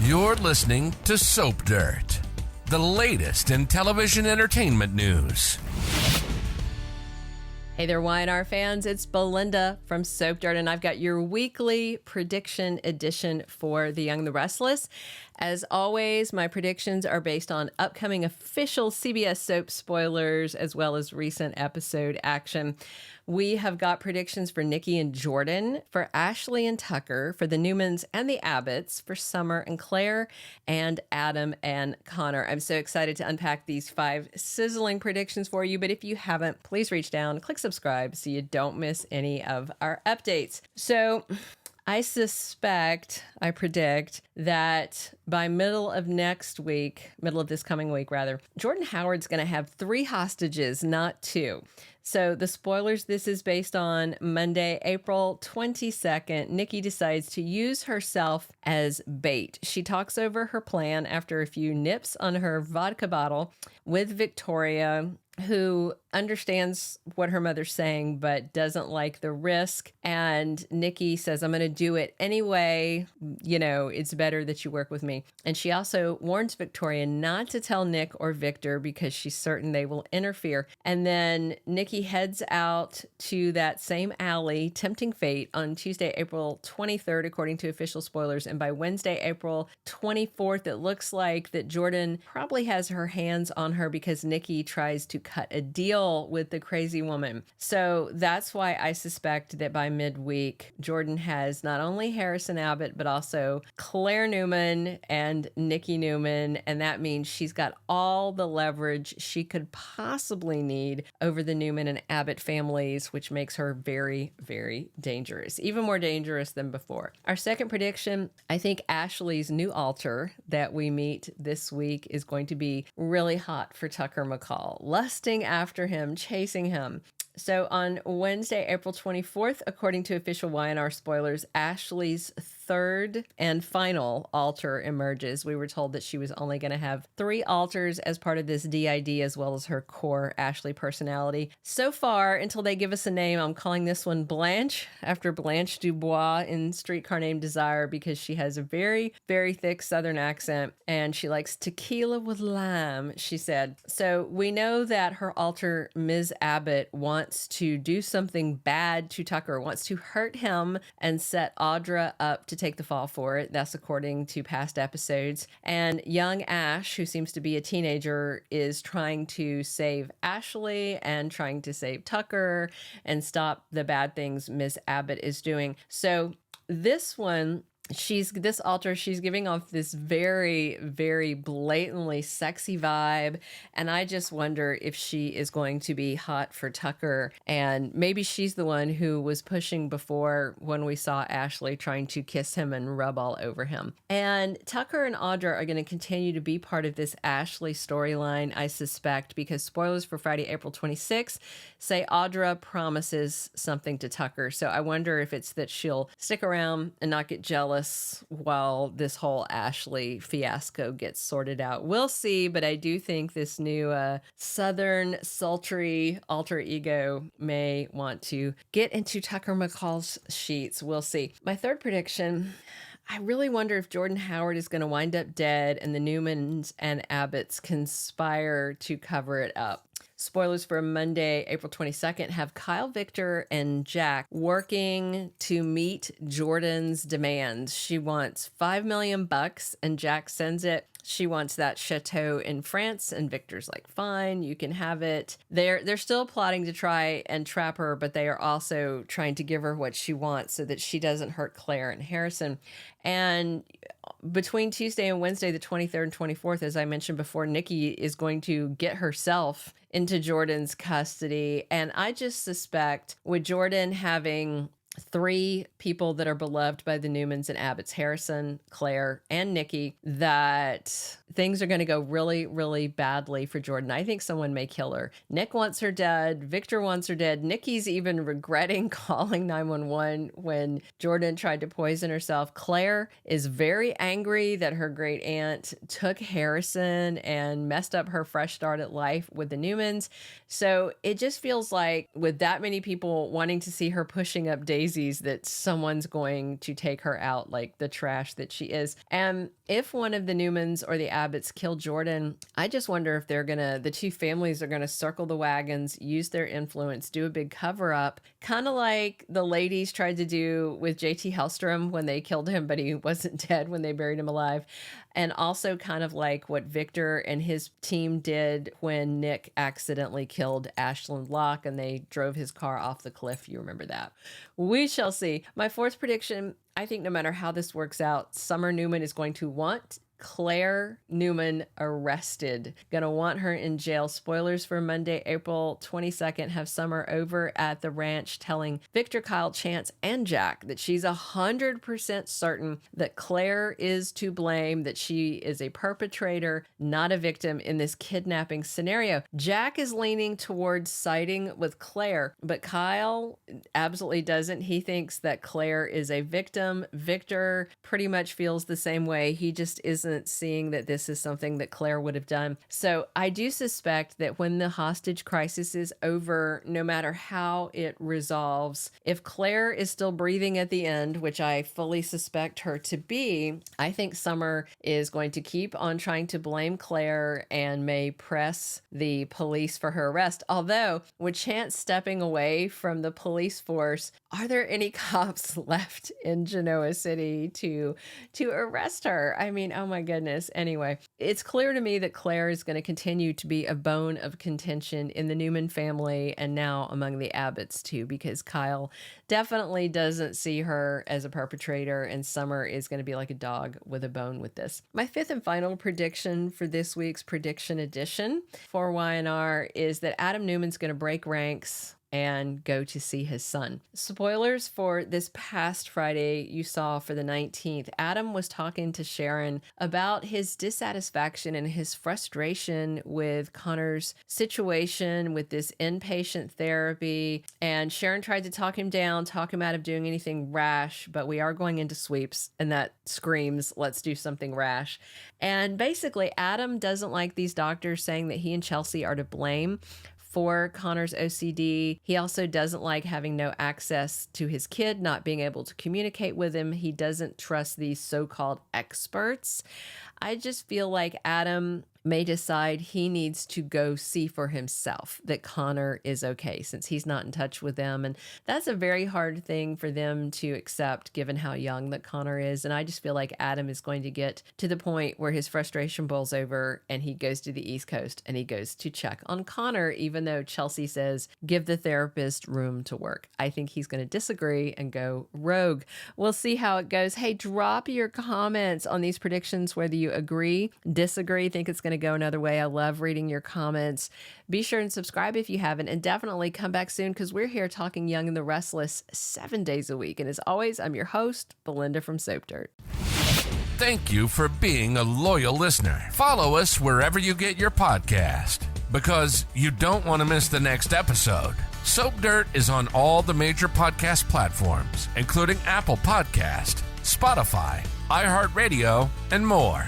You're listening to Soap Dirt, the latest in television entertainment news. Hey there, Y&R fans. It's Belynda from Soap Dirt, and I've got your weekly prediction edition for The Young and the Restless. As always, my predictions are based on upcoming official CBS soap spoilers as well as recent episode action. We have got predictions for Nikki and Jordan, for Ashley and Tucker, for the Newmans and the Abbotts, for Summer and Claire, and Adam and Connor. I'm so excited to unpack these 5 sizzling predictions for you, but if you haven't, please reach down, click subscribe so you don't miss any of our updates. So I predict that by middle of this coming week, Jordan Howard's going to have 3 hostages, not 2. So the spoilers, this is based on Monday, April 22nd. Nikki decides to use herself as bait. She talks over her plan after a few nips on her vodka bottle with Victoria, who understands what her mother's saying, but doesn't like the risk. And Nikki says, I'm going to do it anyway. You know, it's better that you work with me. And she also warns Victoria not to tell Nick or Victor because she's certain they will interfere. And then Nikki heads out to that same alley, tempting fate, on Tuesday, April 23rd, according to official spoilers. And by Wednesday, April 24th, it looks like that Jordan probably has her hands on her because Nikki tries to cut a deal with the crazy woman. So that's why I suspect that by midweek, Jordan has not only Harrison Abbott, but also Claire Newman and Nikki Newman. And that means she's got all the leverage she could possibly need over the Newman and Abbott families, which makes her very, very dangerous, even more dangerous than before. Our second prediction, I think Ashley's new alter that we meet this week is going to be really hot for Tucker McCall, lusting after him, chasing him. So on Wednesday, April 24th, according to official Y&R spoilers, Ashley's third and final alter emerges. We were told that she was only going to have 3 alters as part of this DID, as well as her core Ashley personality. So far, until they give us a name, I'm calling this one Blanche, after Blanche Dubois in Streetcar Named Desire, because she has a very, very thick Southern accent, and she likes tequila with lime, she said. So we know that her alter, Ms. Abbott, wants to do something bad to Tucker, wants to hurt him and set Audra up to take the fall for it. That's according to past episodes. And young Ash, who seems to be a teenager, is trying to save Ashley and trying to save Tucker and stop the bad things Miss Abbott is doing. So this one, she's giving off this very, very blatantly sexy vibe. And I just wonder if she is going to be hot for Tucker. And maybe she's the one who was pushing before when we saw Ashley trying to kiss him and rub all over him. And Tucker and Audra are going to continue to be part of this Ashley storyline, I suspect, because spoilers for Friday, April 26th say Audra promises something to Tucker. So I wonder if it's that she'll stick around and not get jealous while this whole Ashley fiasco gets sorted out. We'll see, but I do think this new Southern sultry alter ego may want to get into Tucker McCall's sheets. We'll see. My third prediction, I really wonder if Jordan Howard is going to wind up dead and the Newmans and Abbotts conspire to cover it up. Spoilers for Monday, April 22nd, have Kyle, Victor, and Jack working to meet Jordan's demands. She wants $5 million and Jack sends it. She wants that chateau in France, and Victor's like, fine, you can have it. They're still plotting to try and trap her, but they are also trying to give her what she wants so that she doesn't hurt Claire and Harrison. And between Tuesday and Wednesday, the 23rd and 24th, as I mentioned before, Nikki is going to get herself into Jordan's custody. And I just suspect with Jordan having 3 people that are beloved by the Newmans and Abbotts, Harrison, Claire, and Nikki, that things are going to go really, really badly for Jordan. I think someone may kill her. Nick wants her dead. Victor wants her dead. Nikki's even regretting calling 911 when Jordan tried to poison herself. Claire is very angry that her great aunt took Harrison and messed up her fresh start at life with the Newmans. So it just feels like with that many people wanting to see her pushing up David daisies that someone's going to take her out like the trash that she is. And if one of the Newmans or the Abbotts kill Jordan, I just wonder if the two families are gonna circle the wagons, use their influence, do a big cover up, kind of like the ladies tried to do with JT Hellstrom when they killed him, but he wasn't dead when they buried him alive. And also kind of like what Victor and his team did when Nick accidentally killed Ashland Locke and they drove his car off the cliff. You remember that. We shall see. My fourth prediction, I think no matter how this works out, Summer Newman is going to want Claire Newman arrested. Gonna want her in jail. Spoilers for Monday, April 22nd. Have Summer over at the ranch telling Victor, Kyle, Chance, and Jack that she's 100% certain that Claire is to blame, that she is a perpetrator, not a victim in this kidnapping scenario. Jack is leaning towards siding with Claire, but Kyle absolutely doesn't. He thinks that Claire is a victim. Victor pretty much feels the same way. He just isn't seeing that this is something that Claire would have done. So I do suspect that when the hostage crisis is over, no matter how it resolves, if Claire is still breathing at the end, which I fully suspect her to be, I think Summer is going to keep on trying to blame Claire and may press the police for her arrest. Although, with Chance stepping away from the police force, are there any cops left in Genoa City to arrest her? I mean, oh my goodness. Anyway, it's clear to me that Claire is going to continue to be a bone of contention in the Newman family and now among the Abbotts too, because Kyle definitely doesn't see her as a perpetrator and Summer is going to be like a dog with a bone with this. My fifth and final prediction for this week's prediction edition for Y&R is that Adam Newman's going to break ranks and go to see his son. Spoilers for this past Friday you saw for the 19th. Adam was talking to Sharon about his dissatisfaction and his frustration with Connor's situation with this inpatient therapy. And Sharon tried to talk him down, talk him out of doing anything rash, but we are going into sweeps and that screams, let's do something rash. And basically, Adam doesn't like these doctors saying that he and Chelsea are to blame for Connor's OCD. He also doesn't like having no access to his kid, not being able to communicate with him. He doesn't trust these so-called experts. I just feel like Adam may decide he needs to go see for himself that Connor is okay since he's not in touch with them. And that's a very hard thing for them to accept given how young that Connor is. And I just feel like Adam is going to get to the point where his frustration boils over and he goes to the East Coast and he goes to check on Connor, even though Chelsea says, give the therapist room to work. I think he's going to disagree and go rogue. We'll see how it goes. Hey, drop your comments on these predictions, whether you agree, disagree, think it's going to go another way. I love reading your comments. Be sure and subscribe if you haven't, and definitely come back soon because we're here talking Young and the Restless 7 days a week. And as always, I'm your host, Belynda from Soap Dirt. Thank you for being a loyal listener. Follow us wherever you get your podcast because you don't want to miss the next episode. Soap Dirt is on all the major podcast platforms, including Apple Podcast, Spotify, iHeartRadio, and more.